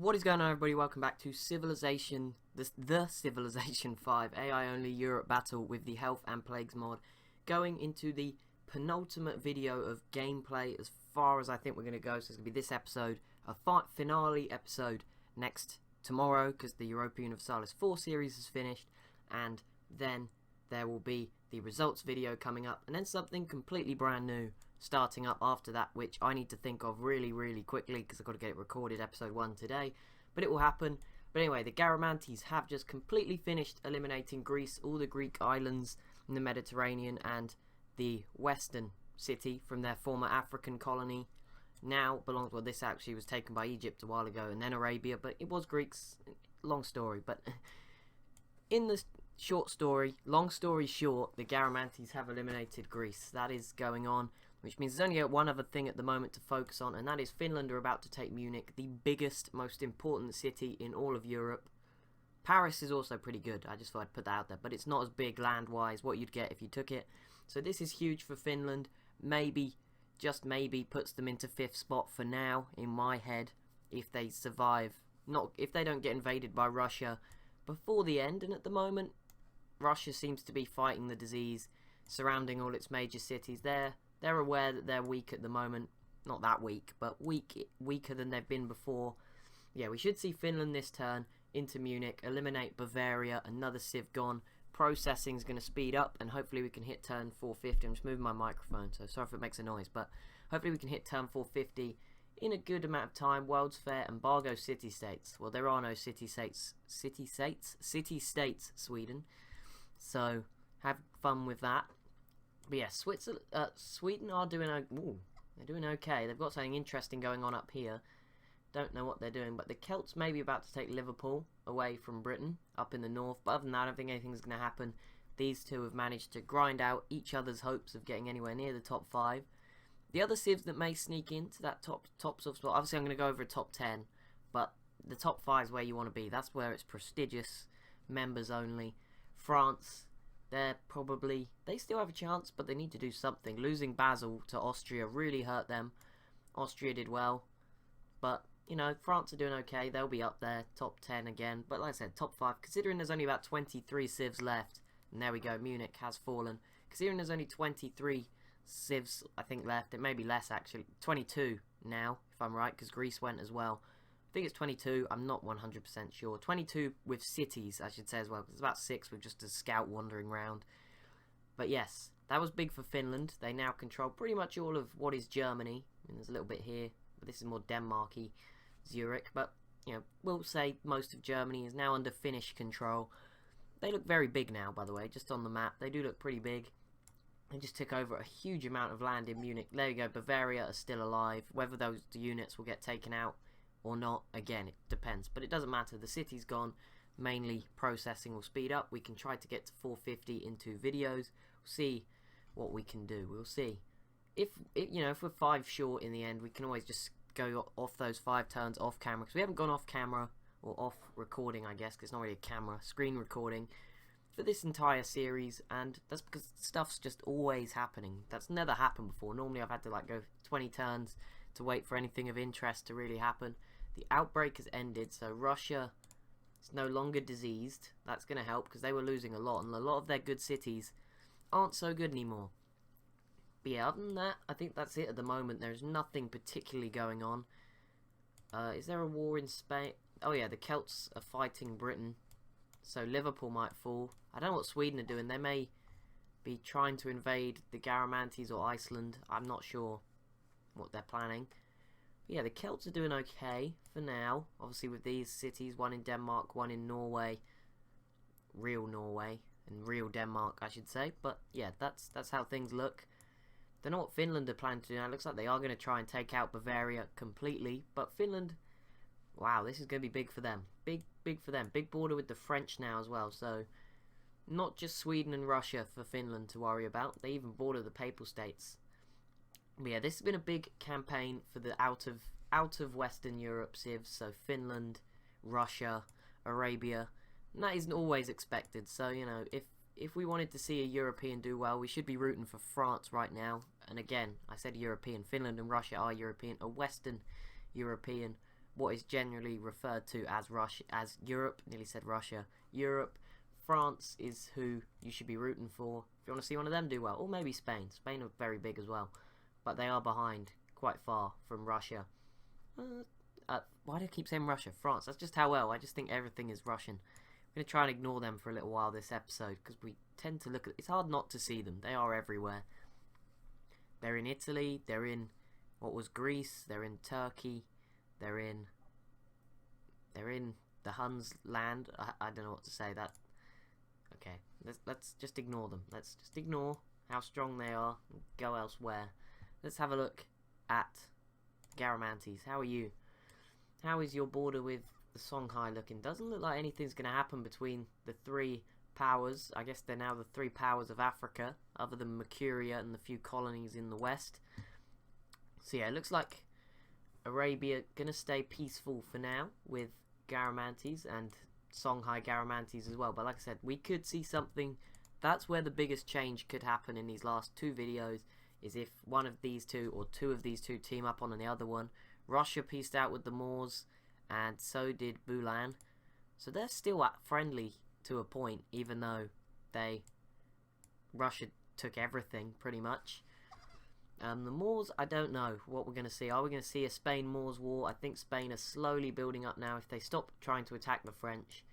What is going on, everybody? Welcome back to Civilization, the Civilization 5 AI only Europe battle with the Health and Plagues mod, going into the penultimate video of gameplay as far as I think we're going to go. So it's going to be this episode, a finale episode tomorrow, because the Europa Universalis 4 series is finished, and then there will be the results video coming up, and then something completely brand new starting up after that, which I need to think of really quickly because I've got to get it recorded, episode 1 today, but it will happen. But anyway, the Garamantes have just completely finished eliminating Greece, all the Greek islands in the Mediterranean, and the western city from their former African colony now belongs, well, this actually was taken by Egypt a while ago, and then Arabia, but it was Greeks. Long story, but in the long story short, the Garamantes have eliminated Greece. That is going on, which means there's only one other thing at the moment to focus on, and that is Finland are about to take Munich, the biggest, most important city in all of Europe. Paris is also pretty good, I just thought I'd put that out there, but it's not as big land-wise, what you'd get if you took it. So this is huge for Finland, maybe, just maybe, puts them into 5th spot for now, in my head, if they survive, if they don't get invaded by Russia before the end, and at the moment, Russia seems to be fighting the disease surrounding all its major cities. They're aware that they're weak at the moment. Not that weak, but weaker than they've been before. Yeah, we should see Finland this turn into Munich, eliminate Bavaria, another civ gone. Processing's going to speed up, and hopefully we can hit turn 450. I'm just moving my microphone, so sorry if it makes a noise, but hopefully we can hit turn 450 in a good amount of time. World's Fair, embargo city-states. Well, there are no city-states, Sweden. So, have fun with that. But yeah, Sweden are doing they're doing okay. They've got something interesting going on up here. Don't know what they're doing, but the Celts may be about to take Liverpool away from Britain up in the north. But other than that, I don't think anything's going to happen. These two have managed to grind out each other's hopes of getting anywhere near the top 5. The other civs that may sneak into that top sort of spot, obviously I'm going to go over a top 10, but the top 5 is where you want to be. That's where it's prestigious, members only. France, they still have a chance, but they need to do something. Losing Basel to Austria really hurt them. Austria did well, but, you know, France are doing okay. They'll be up there, top 10 again. But like I said, top 5, considering there's only about 23 civs left, and there we go, Munich has fallen. Considering there's only 23 civs, I think, left, it may be less actually, 22 now, if I'm right, because Greece went as well. I think it's 22, I'm not 100% sure. 22 with cities, I should say as well, because it's about 6 with just a scout wandering around. But yes, that was big for Finland. They now control pretty much all of what is Germany. I mean, there's a little bit here, but this is more Denmark-y, Zurich. But, you know, we'll say most of Germany is now under Finnish control. They look very big now, by the way, just on the map. They do look pretty big. They just took over a huge amount of land in Munich. There you go, Bavaria are still alive. Whether those units will get taken out or not, again, it depends, but it doesn't matter. The city's gone. Mainly processing will speed up. We can try to get to 450 in 2 videos. We'll see what we can do. We'll see. If we're 5 short in the end, we can always just go off those 5 turns off camera, because we haven't gone off camera, or off recording, I guess, because it's not really a camera, screen recording for this entire series, and that's because stuff's just always happening. That's never happened before. Normally I've had to like go 20 turns to wait for anything of interest to really happen. The outbreak has ended, so Russia is no longer diseased. That's going to help, because they were losing a lot, and a lot of their good cities aren't so good anymore. But yeah, other than that, I think that's it at the moment. There's nothing particularly going on. Is there a war in Spain? Oh yeah, the Celts are fighting Britain, so Liverpool might fall. I don't know what Sweden are doing. They may be trying to invade the Garamantes or Iceland. I'm not sure what they're planning. But yeah, the Celts are doing okay for now. Obviously with these cities, one in Denmark, one in Norway, real Norway, and real Denmark, I should say. But yeah, that's how things look. Don't know what Finland are planning to do now. It looks like they are going to try and take out Bavaria completely. But Finland, wow, this is going to be big for them. Big for them. Big border with the French now as well. So not just Sweden and Russia for Finland to worry about. They even border the Papal States. But yeah, this has been a big campaign for the out of Western Europe civs. So Finland, Russia, Arabia. And that isn't always expected. So, you know, if we wanted to see a European do well, we should be rooting for France right now. And again, I said European. Finland and Russia are European. A Western European what is generally referred to as Russia, as Europe. Nearly said Russia. Europe. France is who you should be rooting for if you want to see one of them do well, or maybe Spain. Spain are very big as well, but they are behind quite far from Russia. Why do I keep saying Russia? France. That's just how well. I just think everything is Russian. I'm going to try and ignore them for a little while this episode, because we tend to look at... It's hard not to see them. They are everywhere. They're in Italy. They're in what was Greece. They're in Turkey. They're in the Huns' land. I don't know what to say. That... Okay, let's just ignore them. Let's just ignore how strong they are and go elsewhere. Let's have a look at Garamantes. How are you? How is your border with the Songhai looking? Doesn't look like anything's going to happen between the three powers. I guess they're now the three powers of Africa, other than Mercuria and the few colonies in the west. So yeah, it looks like Arabia going to stay peaceful for now with Garamantes and Songhai Garamantes as well. But like I said, we could see something. That's where the biggest change could happen in these last two videos, is if one of these two or two of these two team up on the other one. Russia pieced out with the Moors, and so did Bulan. So they're still friendly to a point, even though Russia took everything pretty much. The Moors, I don't know what we're going to see. Are we going to see a Spain-Moors war? I think Spain are slowly building up now. If they stop trying to attack the French,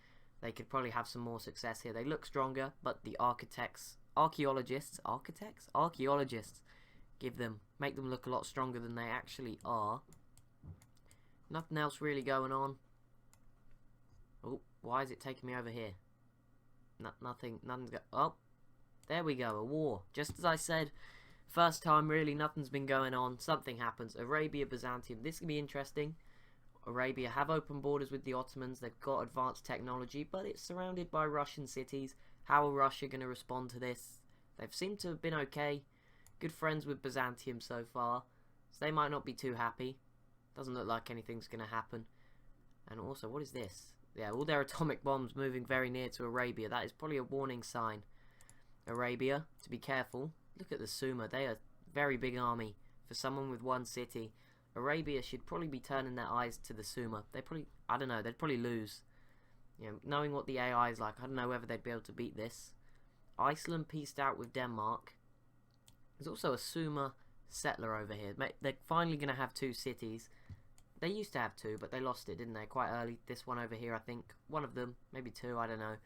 they could probably have some more success here. They look stronger, but the archaeologists make them look a lot stronger than they actually are. Nothing else really going on. Oh, why is it taking me over here? Nothing's oh, there we go, a war. Just as I said, first time really, nothing's been going on. Something happens. Arabia, Byzantium. This can be interesting. Arabia have open borders with the Ottomans. They've got advanced technology, but it's surrounded by Russian cities. How are Russia going to respond to this? They've seemed to have been okay. Good friends with Byzantium so far, so they might not be too happy. Doesn't look like anything's going to happen. And also, what is this? Yeah, all their atomic bombs moving very near to Arabia. That is probably a warning sign. Arabia, to be careful. Look at the Summa. They are a very big army for someone with one city. Arabia should probably be turning their eyes to the Summa. They probably, I don't know, they'd probably lose. You know, knowing what the AI is like, I don't know whether they'd be able to beat this. Iceland pieced out with Denmark. There's also a Summa settler over here. They're finally going to have two cities. They used to have two, but they lost it, didn't they? Quite early. This one over here, I think. One of them. Maybe two, I don't know.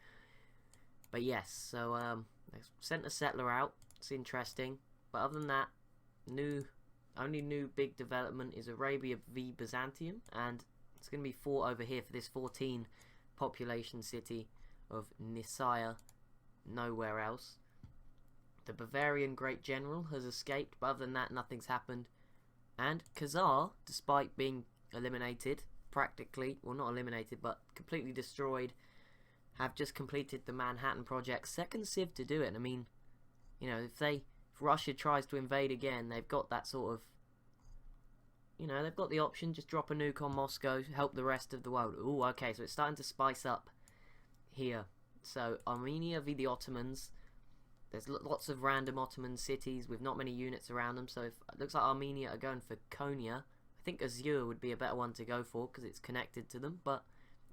But yes, so they sent a settler out. It's interesting. But other than that, only new big development is Arabia v Byzantium. And it's going to be fought over here for this 14 population city of Nicaea. Nowhere else. The Bavarian Great General has escaped, but other than that, nothing's happened. And Khazar, despite being eliminated, practically, well not eliminated, but completely destroyed, have just completed the Manhattan Project. Second civ to do it. I mean, you know, if Russia tries to invade again, they've got that sort of, you know, they've got the option, just drop a nuke on Moscow, help the rest of the world. Ooh, okay, so it's starting to spice up here. So, Armenia v the Ottomans. There's lots of random Ottoman cities with not many units around them, so it looks like Armenia are going for Konya. I think Azure would be a better one to go for because it's connected to them, but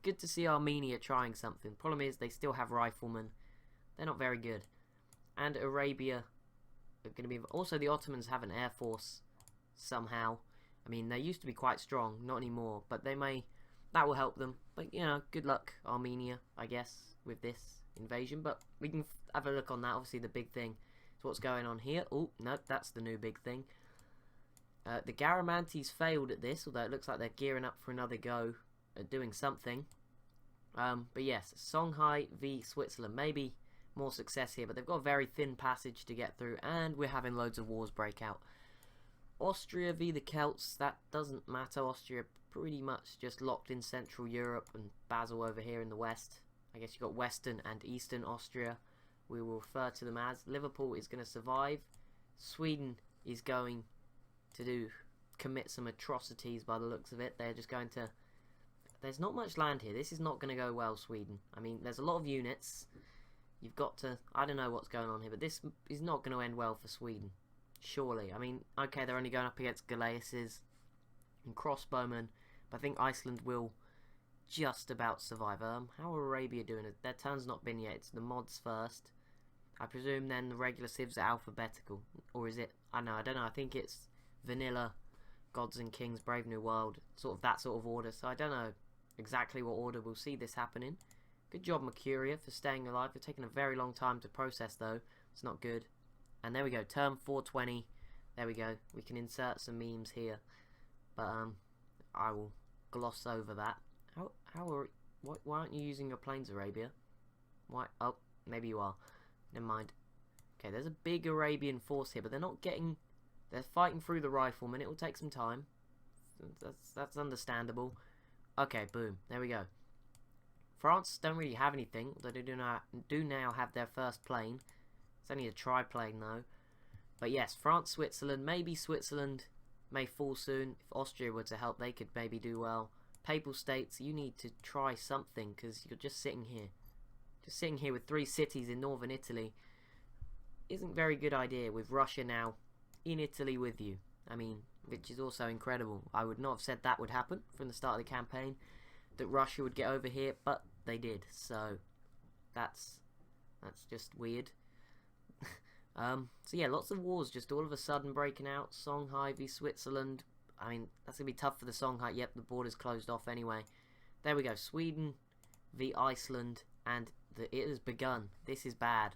good to see Armenia trying something. Problem is they still have riflemen. They're not very good. And Arabia are going to be... Also, the Ottomans have an air force somehow. I mean, they used to be quite strong, not anymore, but they may... That will help them. But, you know, good luck, Armenia, I guess, with this invasion, but we can have a look on that. Obviously the big thing is what's going on here. Oh, no, that's the new big thing. The Garamantes failed at this, although it looks like they're gearing up for another go at doing something. But yes, Songhai v Switzerland, maybe more success here, but they've got a very thin passage to get through, and we're having loads of wars break out. Austria v the Celts, that doesn't matter. Austria pretty much just locked in Central Europe, and Basel over here in the west. I guess you've got Western and Eastern Austria. We will refer to them as. Liverpool is going to survive. Sweden is going to commit some atrocities by the looks of it. They're just going to... There's not much land here. This is not going to go well, Sweden. I mean, there's a lot of units. You've got to... I don't know what's going on here, but this is not going to end well for Sweden. Surely. I mean, okay, they're only going up against Galeases and crossbowmen, But I think Iceland will just about survive. How are Arabia doing? Their turn's not been yet. It's the mods first. I presume then the regular civs are alphabetical. Or is it? I don't know. I think it's vanilla, Gods and Kings, Brave New World. Sort of that sort of order. So I don't know exactly what order we'll see this happening. Good job, Mercuria, for staying alive. It's taken a very long time to process, though. It's not good. And there we go. Term 420. There we go. We can insert some memes here. But, I will gloss over that. Why aren't you using your planes, Arabia? Why? Oh, maybe you are. Never mind. Okay, there's a big Arabian force here, but they're not getting... They're fighting through the riflemen. It will take some time. That's understandable. Okay, boom. There we go. France don't really have anything, although they do now have their first plane. It's only a triplane, though. But yes, France, Switzerland. Maybe Switzerland may fall soon. If Austria were to help, they could maybe do well. Papal States, you need to try something, because you're just sitting here. Just sitting here with 3 cities in northern Italy isn't a very good idea, with Russia now in Italy with you. I mean, which is also incredible. I would not have said that would happen from the start of the campaign, that Russia would get over here, but they did. So that's just weird. So yeah, lots of wars just all of a sudden breaking out. Songhai v Switzerland. I mean, that's going to be tough for the Songhai. Yep, the border's closed off anyway. There we go. Sweden v Iceland. And it has begun. This is bad.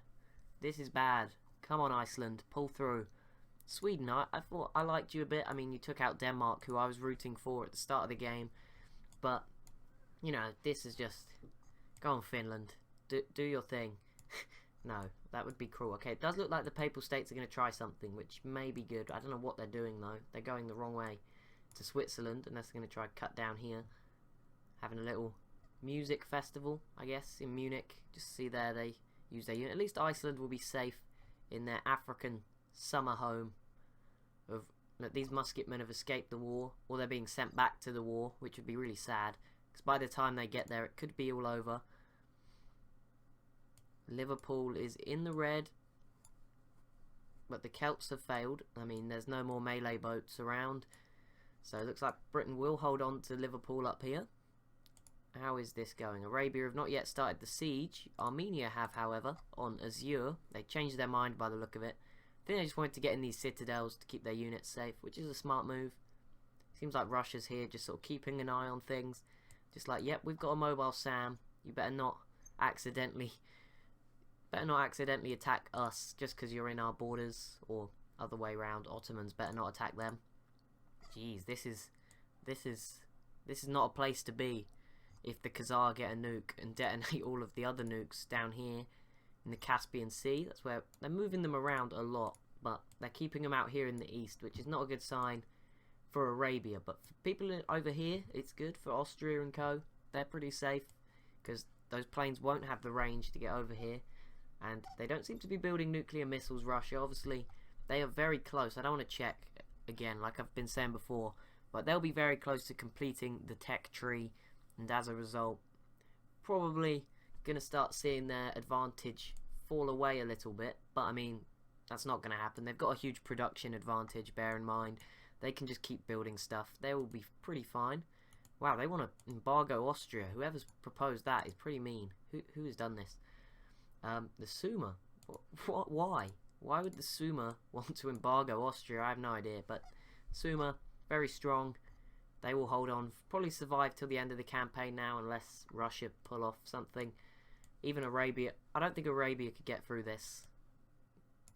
This is bad. Come on, Iceland. Pull through. Sweden, I thought I liked you a bit. I mean, you took out Denmark, who I was rooting for at the start of the game. But, you know, this is just... Go on, Finland. Do your thing. No, that would be cruel. Okay, it does look like the Papal States are going to try something, which may be good. I don't know what they're doing, though. They're going the wrong way to Switzerland, unless they're going to try and cut down here. Having a little music festival, I guess, in Munich. Just see there, they use their unit. At least Iceland will be safe in their African summer home. These musketmen have escaped the war, or they're being sent back to the war, which would be really sad. Because by the time they get there, it could be all over. Liverpool is in the red, but the Celts have failed. I mean, there's no more melee boats around, so it looks like Britain will hold on to Liverpool up here. How is this going? Arabia have not yet started the siege. Armenia have, however, on Azure. They changed their mind by the look of it. I think they just wanted to get in these citadels to keep their units safe, which is a smart move. Seems like Russia's here, just sort of keeping an eye on things. Just like, yep, we've got a mobile SAM. You better not accidentally attack us just because you're in our borders, or other way around. Ottomans better not attack them. Jeez, this is not a place to be. If the Khazar get a nuke and detonate all of the other nukes down here in the Caspian Sea, that's where they're moving them around a lot, but they're keeping them out here in the east, which is not a good sign for Arabia. But for people over here, it's good. For Austria and co, they're pretty safe because those planes won't have the range to get over here. And they don't seem to be building nuclear missiles, Russia. Obviously, they are very close. I don't want to check again, like I've been saying before, but they'll be very close to completing the tech tree, and as a result, probably going to start seeing their advantage fall away a little bit. But I mean, that's not going to happen. They've got a huge production advantage, bear in mind. They can just keep building stuff. They will be pretty fine. Wow, they want to embargo Austria. Whoever's proposed that is pretty mean. Who has done this? The Summa. What? Why? Why would the Summa want to embargo Austria? I have no idea. But Summa, very strong. They will hold on. Probably survive till the end of the campaign now, unless Russia pull off something. Even Arabia. I don't think Arabia could get through this,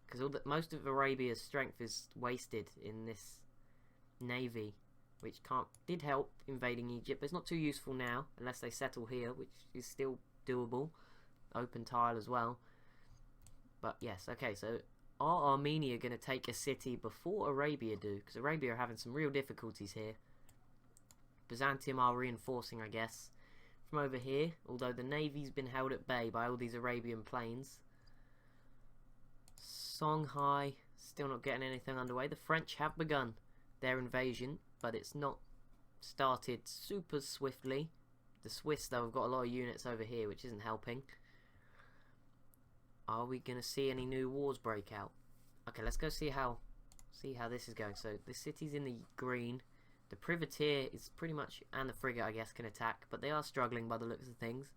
because most of Arabia's strength is wasted in this navy, which did help invading Egypt, but it's not too useful now unless they settle here, which is still doable. Open tile as well. But yes, okay, so are Armenia going to take a city before Arabia do? Because Arabia are having some real difficulties here. Byzantium are reinforcing, I guess, from over here, although the navy's been held at bay by all these Arabian planes. Songhai still not getting anything underway. The French have begun their invasion, but it's not started super swiftly. The Swiss, though, have got a lot of units over here, which isn't helping. Are we going to see any new wars break out? Okay, let's go see how this is going. So the city's in the green. The privateer is pretty much, and the frigate I guess, can attack, but they are struggling by the looks of things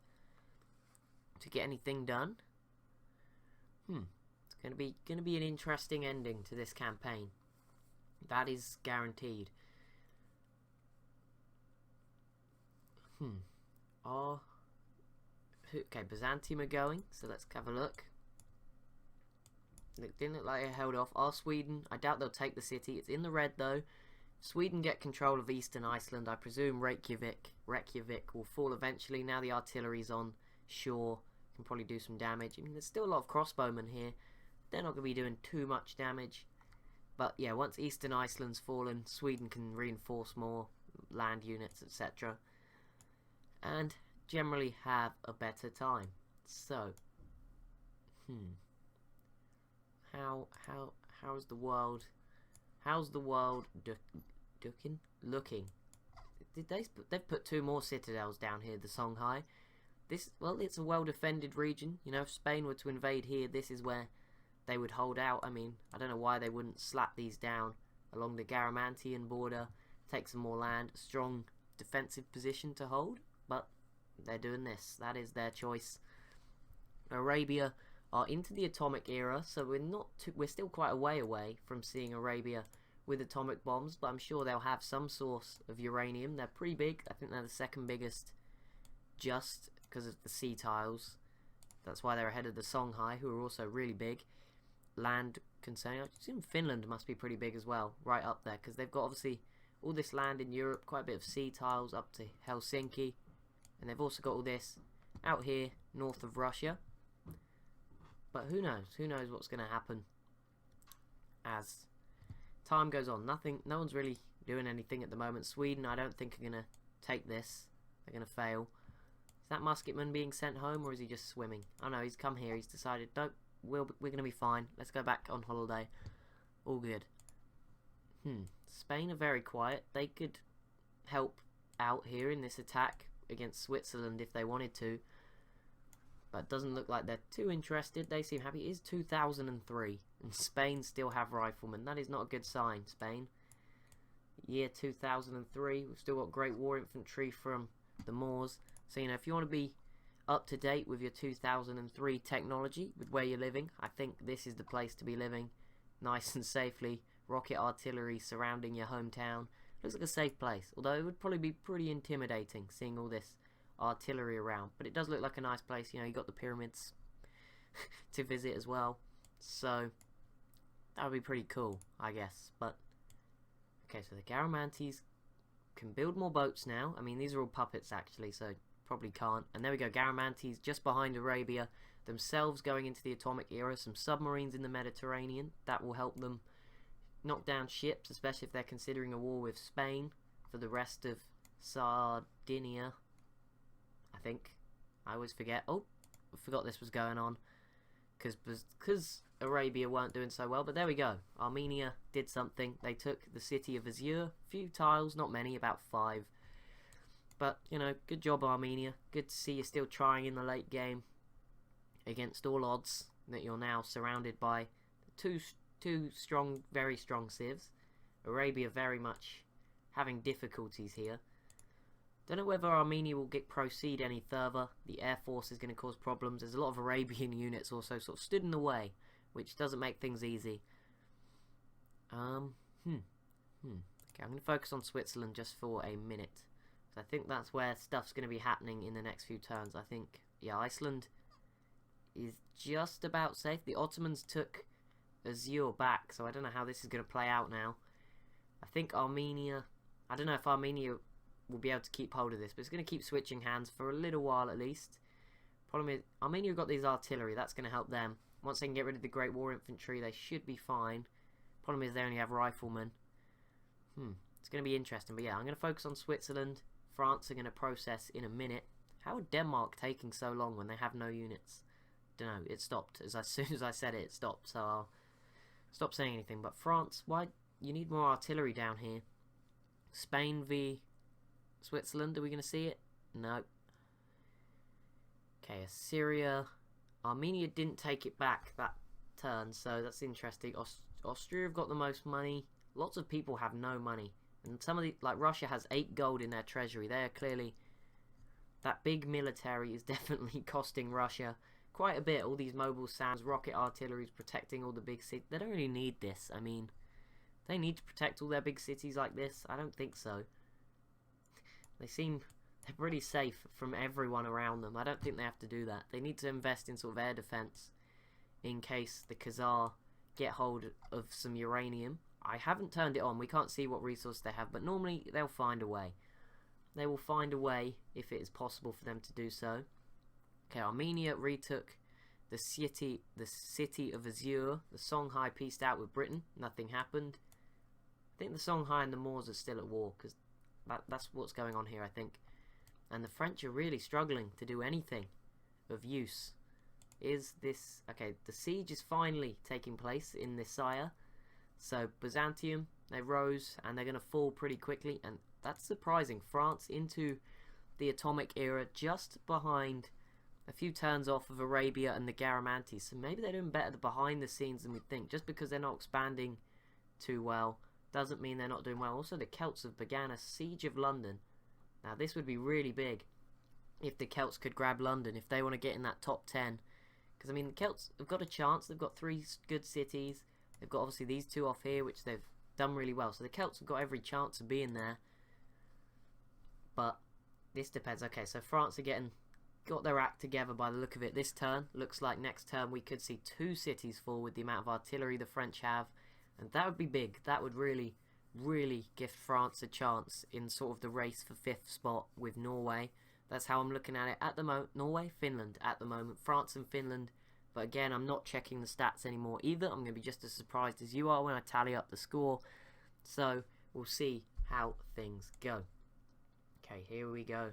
to get anything done. It's gonna be an interesting ending to this campaign. That is guaranteed. Okay, Byzantium are going, so let's have a look. It didn't look like it held off. Sweden, I doubt they'll take the city. It's in the red though. Sweden get control of eastern Iceland. I presume Reykjavik will fall eventually. Now the artillery's on shore, can probably do some damage. I mean, there's still a lot of crossbowmen here. They're not going to be doing too much damage. But yeah, once eastern Iceland's fallen, Sweden can reinforce more land units, etc. And generally have a better time. So, how's the world looking? They've put 2 more citadels down here, the Songhai. Well, it's a well defended region. You know, if Spain were to invade here, this is where they would hold out. I mean, I don't know why they wouldn't slap these down along the Garamantian border, take some more land, a strong defensive position to hold, but they're doing this. That is their choice. Arabia are into the atomic era, so we're still quite a way away from seeing Arabia with atomic bombs, but I'm sure they'll have some source of uranium. They're pretty big. I think they're the second biggest, just because of the sea tiles. That's why they're ahead of the Songhai, who are also really big. Land concerning, I assume Finland must be pretty big as well, right up there, because they've got obviously all this land in Europe, quite a bit of sea tiles up to Helsinki, and they've also got all this out here north of Russia. But who knows what's going to happen as time goes on. No one's really doing anything at the moment. Sweden, I don't think, are going to take this. They're going to fail. Is that musketman being sent home, or is he just swimming? Oh no, he's come here. He's decided, nope, we're going to be fine. Let's go back on holiday. All good. Spain are very quiet. They could help out here in this attack against Switzerland if they wanted to. But it doesn't look like they're too interested. They seem happy. It is 2003, and Spain still have riflemen. That is not a good sign, Spain. Year 2003, we've still got Great War infantry from the Moors. So, you know, if you want to be up to date with your 2003 technology, with where you're living, I think this is the place to be living. Nice and safely. Rocket artillery surrounding your hometown. Looks like a safe place, although it would probably be pretty intimidating seeing all this artillery around, but it does look like a nice place. You know, you got the pyramids to visit as well, so that would be pretty cool, I guess. But okay, so the Garamantes can build more boats now. I mean, these are all puppets actually, so probably can't. And there we go, Garamantes just behind Arabia, themselves going into the atomic era. Some submarines in the Mediterranean, that will help them knock down ships, especially if they're considering a war with Spain for the rest of Sardinia, I think. I always forget. Oh, I forgot this was going on, because Arabia weren't doing so well. But there we go, Armenia did something. They took the city of Azure. Few tiles, not many, about 5. But, you know, good job, Armenia. Good to see you still trying in the late game against all odds, that you're now surrounded by two strong, very strong civs. Arabia very much having difficulties here. Don't know whether Armenia will proceed any further. The air force is going to cause problems. There's a lot of Arabian units also sort of stood in the way, which doesn't make things easy. Okay, I'm going to focus on Switzerland just for a minute. I think that's where stuff's going to be happening in the next few turns. I think, yeah, Iceland is just about safe. The Ottomans took Azure back, so I don't know how this is going to play out now. I think Armenia, I don't know if Armenia will be able to keep hold of this, but it's going to keep switching hands for a little while at least. Problem is, Armenia have got these artillery, that's going to help them. Once they can get rid of the Great War infantry, they should be fine. Problem is, they only have riflemen. It's going to be interesting, but yeah, I'm going to focus on Switzerland. France are going to process in a minute. How are Denmark taking so long when they have no units? Don't know, it stopped. As soon as I said it, it stopped, so I'll stop saying anything. But France, why? You need more artillery down here. Spain v Switzerland, are we going to see it? No. Okay, Assyria. Armenia didn't take it back that turn, so that's interesting. Austria have got the most money. Lots of people have no money. And some of the, like Russia has 8 gold in their treasury. They are clearly, that big military is definitely costing Russia quite a bit. All these mobile SAMs, rocket artilleries protecting all the big cities. They don't really need this. I mean, they need to protect all their big cities like this? I don't think so. They seem, they're pretty safe from everyone around them. I don't think they have to do that. They need to invest in sort of air defense in case the Khazar get hold of some uranium. I haven't turned it on. We can't see what resource they have, but normally they'll find a way. They will find a way if it is possible for them to do so. Okay, Armenia retook the city of Azure. The Songhai peaced out with Britain. Nothing happened. I think the Songhai and the Moors are still at war, because that's what's going on here, I think. And the French are really struggling to do anything of use. Is this... Okay, the siege is finally taking place in Nicaea. So, Byzantium, they rose, and they're going to fall pretty quickly. And that's surprising. France into the atomic era, just behind, a few turns off of Arabia and the Garamantes. So maybe they're doing better behind the scenes than we think. Just because they're not expanding too well doesn't mean they're not doing well. Also, the Celts have began a siege of London. Now, this would be really big if the Celts could grab London, if they want to get in that top 10. Because, I mean, the Celts have got a chance. They've got 3 good cities. They've got, obviously, these 2 off here, which they've done really well. So the Celts have got every chance of being there. But this depends. Okay, so France are got their act together by the look of it this turn. Looks like next turn we could see 2 cities fall with the amount of artillery the French have. And that would be big. That would really, really give France a chance in sort of the race for 5th spot with Norway. That's how I'm looking at it at the moment. Norway, Finland at the moment. France and Finland. But again, I'm not checking the stats anymore either. I'm going to be just as surprised as you are when I tally up the score. So, we'll see how things go. Okay, here we go.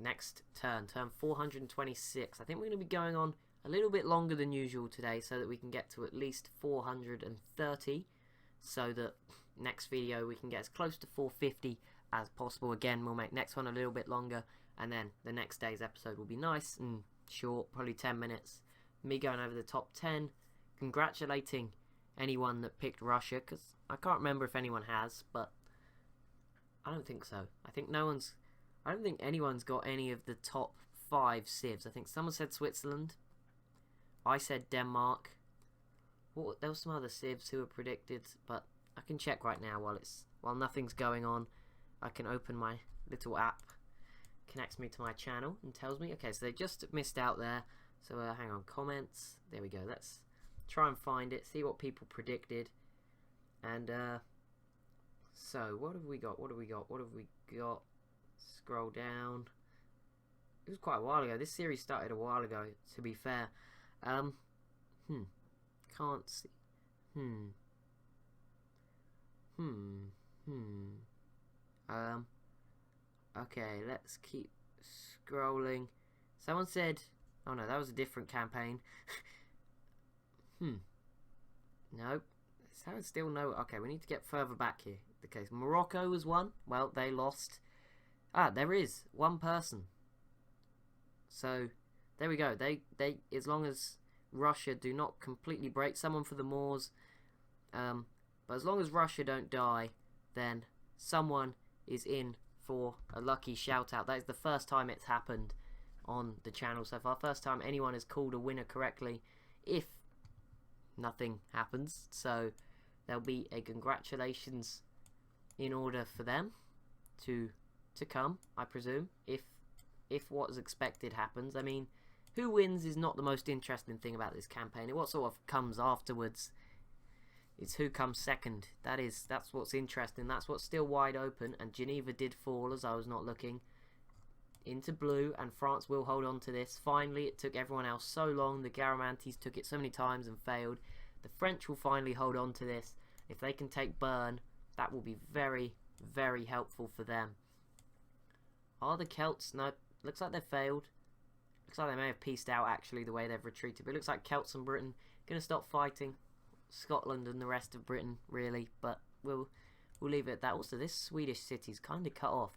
Next turn. Turn 426. I think we're going to be going on a little bit longer than usual today so that we can get to at least 430. So that next video we can get as close to 450 as possible. Again, we'll make next one a little bit longer. And then the next day's episode will be nice and short, probably 10 minutes. Me going over the top 10, congratulating anyone that picked Russia, because I can't remember if anyone has, but I don't think so. I don't think anyone's got any of the top 5 civs. I think someone said Switzerland. I said Denmark. There were some other civs who were predicted, but I can check right now while nothing's going on. I can open my little app, connects me to my channel and tells me. Okay, so they just missed out there. So hang on, comments. There we go. Let's try and find it, see what people predicted. And so what have we got? What have we got? Scroll down. It was quite a while ago. This series started a while ago, to be fair. Can't see. Okay, let's keep scrolling. Someone said, oh no, that was a different campaign. Nope. Someone still no. Okay, we need to get further back here. Okay, Morocco was one. Well, they lost. Ah, there is one person. So there we go. They as long as Russia do not completely break, someone for the Moors. But as long as Russia don't die, then someone is in for a lucky shout out. That is the first time it's happened on the channel so far. First time anyone has called a winner correctly if nothing happens. So there'll be a congratulations in order for them to come, I presume, if what is expected happens. I mean, who wins is not the most interesting thing about this campaign. What sort of comes afterwards is who comes second. That's what's interesting. That's what's still wide open. And Geneva did fall as I was not looking into blue, and France will hold on to this. Finally, it took everyone else so long. The Garamantes took it so many times and failed. The French will finally hold on to this. If they can take Bern, that will be very, very helpful for them. Are the Celts? No, looks like they failed. Looks like they may have pieced out, actually, the way they've retreated. But it looks like Celts and Britain going to stop fighting. Scotland and the rest of Britain, really. But we'll leave it at that. Also, this Swedish city's kind of cut off.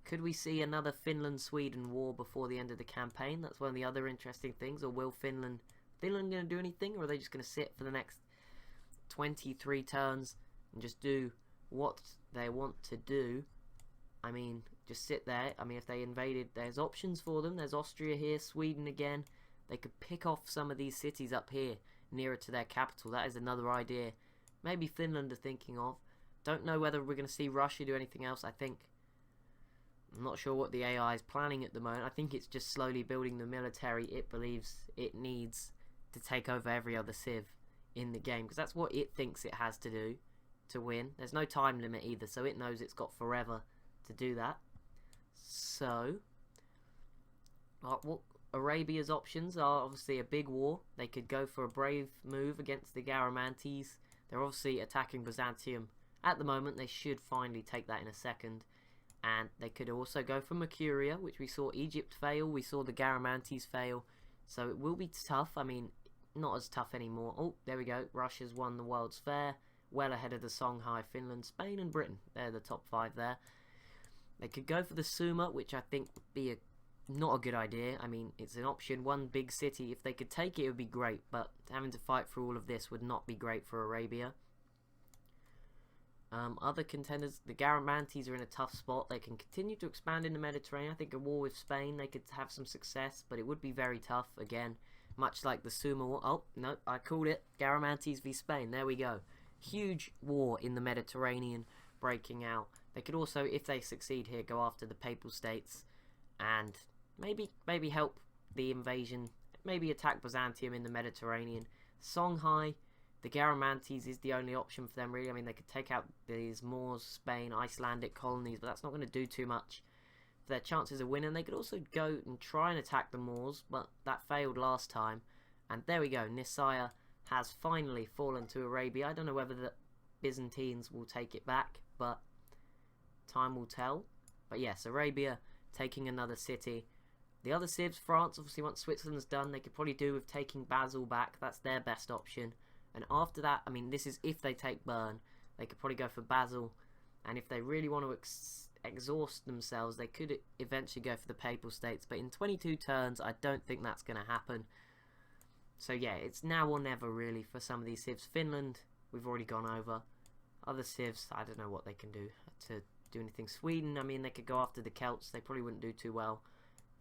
Could we see another Finland-Sweden war before the end of the campaign? That's one of the other interesting things. Or will Finland going to do anything? Or are they just going to sit for the next 23 turns and just do what they want to do. I mean, just sit there. I mean, if they invaded, there's options for them. There's Austria here, Sweden again. They could pick off some of these cities up here, nearer to their capital. That is another idea. Maybe Finland are thinking of. Don't know whether we're going to see Russia do anything else. I'm not sure what the AI is planning at the moment. I think it's just slowly building the military it believes it needs to take over every other civ in the game, because that's what it thinks it has to do to win. There's no time limit either, so it knows it's got forever to do that. So, what Arabia's options are obviously a big war. They could go for a brave move against the Garamantes. They're obviously attacking Byzantium at the moment. They should finally take that in a second. And they could also go for Mercuria, which we saw Egypt fail. We saw the Garamantes fail. So it will be tough. I mean, not as tough anymore. Oh, there we go. Russia's won the World's Fair. Well ahead of the Songhai, Finland, Spain and Britain. They're the top 5 there. They could go for the Suma, which I think would be not a good idea. I mean, it's an option, one big city. If they could take it, it would be great. But having to fight through all of this would not be great for Arabia. Other contenders, the Garamantes are in a tough spot. They can continue to expand in the Mediterranean. I think a war with Spain, they could have some success, but it would be very tough, again, much like the Suma war. Oh, no, I called it. Garamantes v Spain. There we go. Huge war in the Mediterranean breaking out. They could also, if they succeed here, go after the Papal States and maybe help the invasion, maybe attack Byzantium in the Mediterranean. Songhai, the Garamantes is the only option for them, really. I mean, they could take out these Moors, Spain, Icelandic colonies, but that's not going to do too much for their chances of winning. They could also go and try and attack the Moors, but that failed last time. And there we go. Nisaya has finally fallen to Arabia. I don't know whether the Byzantines will take it back, but time will tell. But yes, Arabia taking another city. The other civs, France, obviously once Switzerland's done, they could probably do with taking Basel back. That's their best option. And after that, I mean, this is if they take Bern. They could probably go for Basel. And if they really want to exhaust themselves, they could eventually go for the Papal States. But in 22 turns, I don't think that's going to happen. So yeah, it's now or never, really, for some of these civs. Finland, we've already gone over. Other civs, I don't know what they can do to do anything. Sweden, I mean, they could go after the Celts. They probably wouldn't do too well.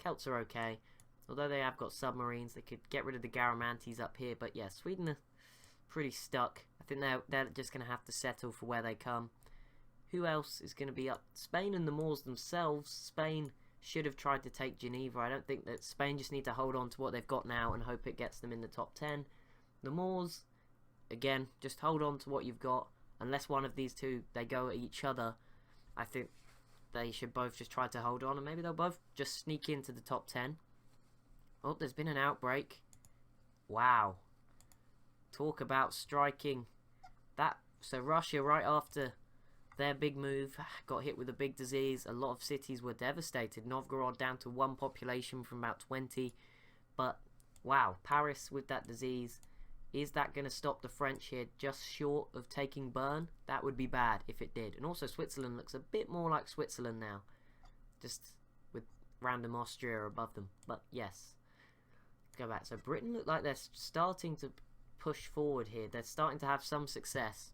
Celts are okay. Although they have got submarines, they could get rid of the Garamantes up here. But yeah, Sweden are pretty stuck. I think they're just going to have to settle for where they come. Who else is going to be up? Spain and the Moors themselves. Spain should have tried to take Geneva. I don't think that Spain just need to hold on to what they've got now and hope it gets them in the top 10. The Moors, again, just hold on to what you've got. Unless one of these two, they go at each other, I think they should both just try to hold on, and maybe they'll both just sneak into the top 10. Oh, there's been an outbreak. Wow. Talk about striking. So Russia, right after their big move, got hit with a big disease. A lot of cities were devastated. Novgorod down to 1 population from about 20. But, wow, Paris with that disease. Is that going to stop the French here just short of taking Bern? That would be bad if it did. And also Switzerland looks a bit more like Switzerland now. Just with random Austria above them. But yes. Go back. So Britain look like they're starting to push forward here. They're starting to have some success.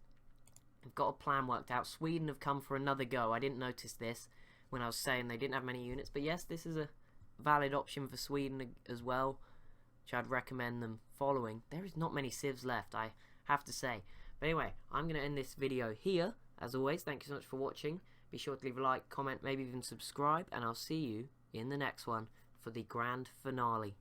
They've got a plan worked out. Sweden have come for another go. I didn't notice this when I was saying they didn't have many units. But yes, this is a valid option for Sweden as well, which I'd recommend them following. There is not many civs left, I have to say. But anyway, I'm going to end this video here. As always, thank you so much for watching. Be sure to leave a like, comment, maybe even subscribe. And I'll see you in the next one for the grand finale.